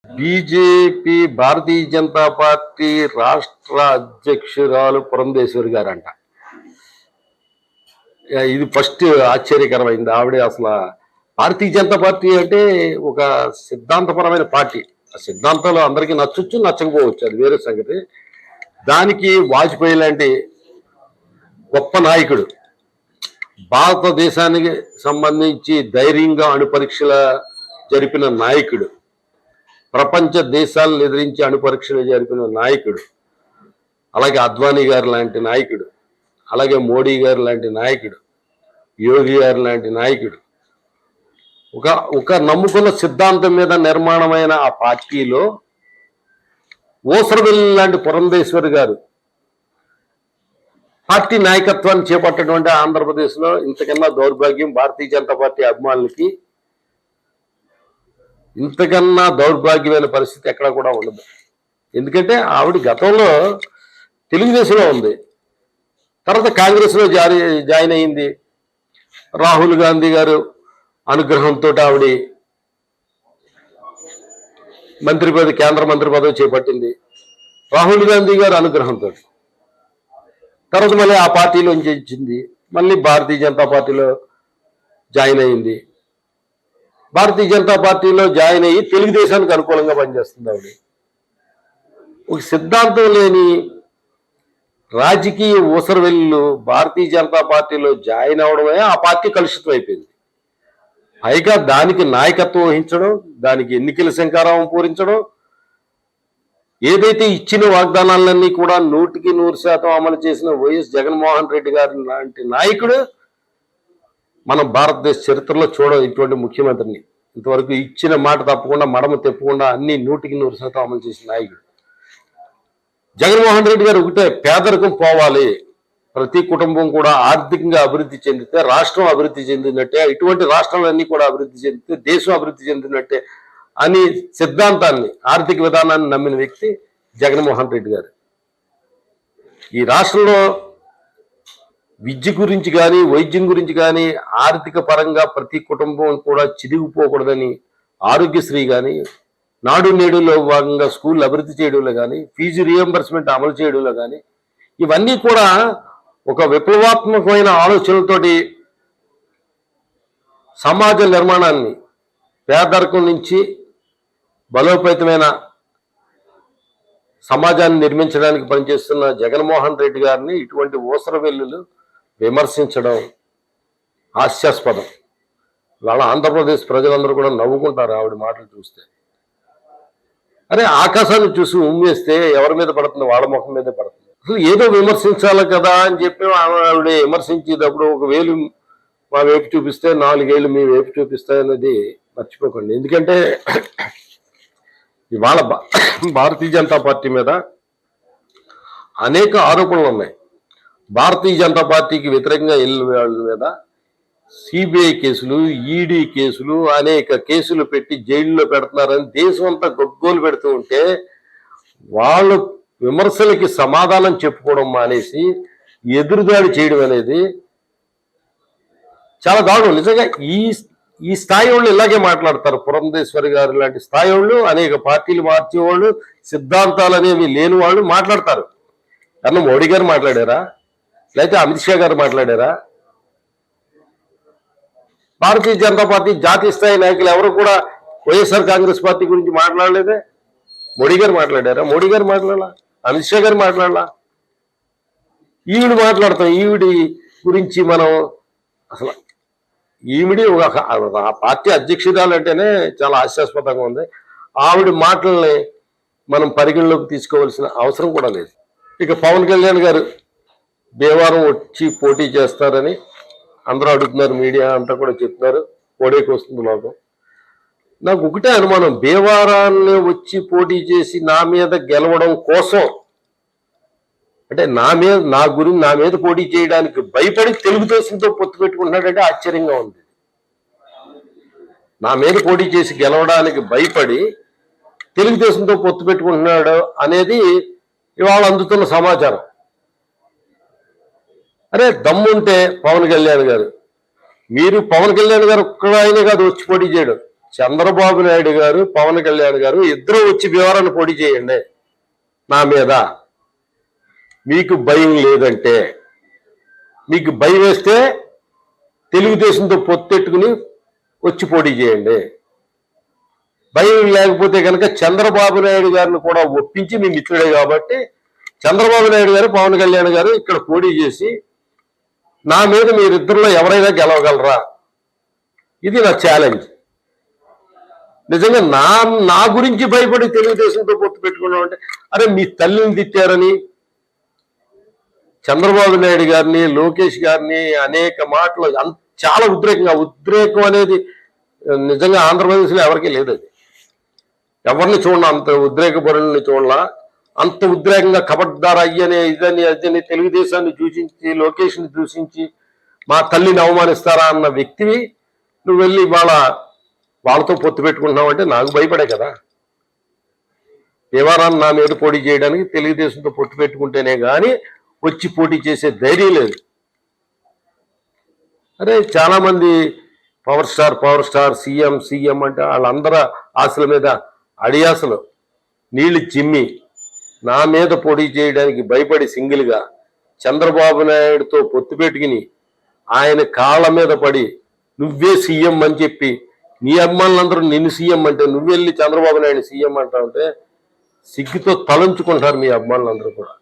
BJP Bharatiya Janata party రాష్ట్ర అధ్యక్షురాలు పురంధేశ్వరి గారంట. ఇది ఫస్ట్ ఆశ్చర్యకరమైంది. ఆవిడ అసలు భారతీయ జనతా పార్టీ అంటే ఒక సిద్ధాంతపరమైన పార్టీ. ఆ సిద్ధాంతాలు అందరికీ నచ్చొచ్చు, నచ్చకపోవచ్చు, అది వేరే సంగతి. దానికి వాజ్పేయి లాంటి గొప్ప నాయకుడు, భారతదేశానికి సంబంధించి ధైర్యంగా అణుపరీక్షల జరిపిన నాయకుడు, ప్రపంచ దేశాలను ఎదిరించి అణుపరీక్షలు జరిపిన నాయకుడు, అలాగే అద్వానీ గారు లాంటి నాయకుడు, అలాగే మోడీ గారు లాంటి నాయకుడు, యోగి గారు లాంటి నాయకుడు, ఒక నమ్ముకున్న సిద్ధాంతం మీద నిర్మాణమైన ఆ పార్టీలో ఓసరవెల్లి లాంటి పురంధేశ్వరి గారు పార్టీ నాయకత్వాన్ని చేపట్టడం ఆంధ్రప్రదేశ్లో ఇంతకన్నా దౌర్భాగ్యం భారతీయ జనతా పార్టీ అభిమానులకి. ఇంతకన్నా దౌర్భాగ్యమైన పరిస్థితి ఎక్కడ కూడా ఉండదు. ఎందుకంటే ఆవిడ గతంలో తెలుగుదేశంలో ఉంది, తర్వాత కాంగ్రెస్లో జాయిన్ అయింది. రాహుల్ గాంధీ గారు అనుగ్రహంతో ఆవిడ కేంద్ర మంత్రి పదవి చేపట్టింది, రాహుల్ గాంధీ గారు అనుగ్రహంతో. తర్వాత మళ్ళీ ఆ పార్టీలోంచి ఇచ్చింది, మళ్ళీ భారతీయ జనతా పార్టీలో జాయిన్ అయింది. భారతీయ జనతా పార్టీలో జాయిన్ అయ్యి తెలుగుదేశానికి అనుకూలంగా పనిచేస్తుంది ఆవిడ. ఒక సిద్ధాంతం లేని రాజకీయ ఊసరవెల్లు భారతీయ జనతా పార్టీలో జాయిన్ అవడమే ఆ పార్టీ కలుషితం అయిపోయింది. పైగా దానికి నాయకత్వం వహించడం, దానికి ఎన్నికల శంకారావం పూరించడం, ఏదైతే ఇచ్చిన వాగ్దానాలన్నీ కూడా 100% అమలు చేసిన వైఎస్ జగన్మోహన్ రెడ్డి గారి లాంటి నాయకుడు మనం భారతదేశ చరిత్రలో ఇటువంటి ముఖ్యమంత్రిని. ఇంతవరకు ఇచ్చిన మాట తప్పకుండా, మడమ తెప్పకుండా అన్ని 100% అమలు చేసిన నాయకుడు జగన్మోహన్ రెడ్డి గారు. ఒకటే, పేదరికం పోవాలి, ప్రతి కుటుంబం కూడా ఆర్థికంగా అభివృద్ధి చెందితే రాష్ట్రం అభివృద్ధి చెందినట్టే, ఇటువంటి రాష్ట్రాలన్నీ కూడా అభివృద్ధి చెందితే దేశం అభివృద్ధి చెందినట్టే అని సిద్ధాంతాన్ని, ఆర్థిక విధానాన్ని నమ్మిన వ్యక్తి జగన్మోహన్ రెడ్డి గారు. ఈ రాష్ట్రంలో విద్య గురించి కానీ, వైద్యం గురించి కానీ, ఆర్థిక పరంగా ప్రతి కుటుంబం కూడా చిదిగిపోకూడదని ఆరోగ్యశ్రీ కానీ, నాడు నేడులో భాగంగా స్కూల్ అభివృద్ధి చేయడంలో కానీ, ఫీజు రియంబర్స్మెంట్ అమలు చేయడంలో కానీ, ఇవన్నీ కూడా ఒక విప్లవాత్మకమైన ఆలోచనలతోటి సమాజ నిర్మాణాన్ని, పేదరికం నుంచి బలోపేతమైన సమాజాన్ని నిర్మించడానికి పనిచేస్తున్న జగన్మోహన్ రెడ్డి గారిని ఇటువంటి ఊసరవెల్లులు విమర్శించడం హాస్యాస్పదం. వాళ్ళ ఆంధ్రప్రదేశ్ ప్రజలందరూ కూడా నవ్వుకుంటారు ఆవిడ మాటలు చూస్తే. అరే, ఆకాశాన్ని చూసి ఉమ్మేస్తే ఎవరి మీద పడుతుంది? వాళ్ళ ముఖం మీదే పడుతుంది. అసలు ఏదో విమర్శించాలి కదా అని చెప్పి ఆవిడ విమర్శించేటప్పుడు ఒక వేలు మా వైపు చూపిస్తే 4 ఏళ్ళు మీ వైపు చూపిస్తాయన్నది మర్చిపోకండి. ఎందుకంటే ఇవాళ భారతీయ జనతా పార్టీ మీద అనేక ఆరోపణలు ఉన్నాయి. భారతీయ జనతా పార్టీకి వ్యతిరేకంగా వెళ్ళిన వాళ్ళ మీద సిబిఐ కేసులు, ఈడీ కేసులు, అనేక కేసులు పెట్టి జైల్లో పెడుతున్నారని దేశం అంతా గొగ్గోలు పెడుతూ ఉంటే వాళ్ళు విమర్శలకి సమాధానం చెప్పుకోవడం మానేసి ఎదురుదాడి చేయడం అనేది చాలా దారుణం. నిజంగా ఈ స్థాయి వాళ్ళు ఇలాగే మాట్లాడతారు. పురంధేశ్వరి గారు లాంటి స్థాయి వాళ్ళు, అనేక పార్టీలు మార్చేవాళ్ళు, సిద్ధాంతాలు అనేవి లేని వాళ్ళు మాట్లాడతారు. കാരണം మోడీ గారు మాట్లాడారా, లేకపోతే అమిత్ షా గారు మాట్లాడారా? భారతీయ జనతా పార్టీ జాతీయ స్థాయి నాయకులు ఎవరు కూడా వైఎస్ఆర్ కాంగ్రెస్ పార్టీ గురించి మాట్లాడలేదే. మోడీ గారు మాట్లాడారా? మోడీ గారు మాట్లాడాలా? అమిత్ షా గారు మాట్లాడాలా? ఈవిడ మాట్లాడతాం. ఈవిడి గురించి మనం అసలు ఈవిడి ఆ పార్టీ అధ్యక్షురాలు అంటేనే చాలా హాస్యాస్పదంగా ఉంది. ఆవిడ మాటల్ని మనం పరిగణలోకి తీసుకోవాల్సిన అవసరం కూడా లేదు. ఇక పవన్ కళ్యాణ్ గారు భీమవరం వచ్చి పోటీ చేస్తారని అందరూ అడుగుతున్నారు, మీడియా అంతా కూడా చెప్తున్నారు. పోటీకి వస్తుంది. నాకు ఒకటే అనుమానం, భీమవరాన్ని వచ్చి పోటీ చేసి నా మీద గెలవడం కోసం, అంటే నా మీద పోటీ చేయడానికి భయపడి తెలుగుదేశంతో పొత్తు పెట్టుకుంటున్నాడంటే ఆశ్చర్యంగా ఉంది. నా మీద పోటీ చేసి గెలవడానికి భయపడి తెలుగుదేశంతో పొత్తు పెట్టుకుంటున్నాడు అనేది ఇవాళ అందుతున్న సమాచారం. అరే, దమ్ముంటే పవన్ కళ్యాణ్ గారు, మీరు పవన్ కళ్యాణ్ గారు ఒక్కడాయనే కాదు వచ్చి పోటీ చేయడం, చంద్రబాబు నాయుడు గారు పవన్ కళ్యాణ్ గారు ఇద్దరు వచ్చి వివరణ పొడి చేయండి నా మీద. మీకు భయం లేదంటే, మీకు భయం వేస్తే తెలుగుదేశంతో పొత్తెట్టుకుని వచ్చి పోటీ చేయండి. భయం లేకపోతే కనుక చంద్రబాబు నాయుడు గారిని కూడా ఒప్పించి మీ మిత్రుడే కాబట్టి చంద్రబాబు నాయుడు గారు పవన్ కళ్యాణ్ గారు ఇక్కడ పోటీ చేసి నా మీద మీరిద్దరిలో ఎవరైనా గెలవగలరా? ఇది నా ఛాలెంజ్. నిజంగా నా గురించి భయపడి తెలుగుదేశంతో పొత్తు పెట్టుకున్నాం అంటే, అరే మీ తల్లిని తిట్టారని చంద్రబాబు నాయుడు గారిని, లోకేష్ గారిని అనేక మాటలు చాలా ఉద్రేకం అనేది నిజంగా ఆంధ్రప్రదేశ్లో ఎవరికీ లేదు. అది ఎవరిని చూడాల, అంత ఉద్రేకపరుని చూడాల. అంత ఉద్రేకంగా కబడ్దార అయ్యని అదని తెలుగుదేశాన్ని దూషించి, లోకేష్ని దూషించి మా తల్లిని అవమానిస్తారా అన్న వ్యక్తివి నువ్వు వెళ్ళి వాళ్ళతో పొత్తు పెట్టుకుంటున్నావు అంటే నాకు భయపడే కదా. దేవారాన్ని నా మీద పోటీ చేయడానికి తెలుగుదేశంతో పొత్తు పెట్టుకుంటేనే కానీ వచ్చి పోటీ చేసే ధైర్యం లేదు. అరే చాలా మంది పవర్ స్టార్ సీఎం అంటే వాళ్ళందరూ ఆశల మీద అడియాసలు నీళ్లు చిమ్మి నా మీద పోటీ చేయడానికి భయపడి సింగిల్గా చంద్రబాబు నాయుడుతో పొత్తు పెట్టుకుని ఆయన కాళ్ళ మీద పడి నువ్వే సీఎం అని చెప్పి నీ అభిమానులందరూ నిన్ను సీఎం అంటే నువ్వు వెళ్ళి చంద్రబాబు నాయుడు సీఎం అంటా ఉంటే సిగ్గుతో తలంచుకుంటారు మీ అభిమానులందరూ కూడా.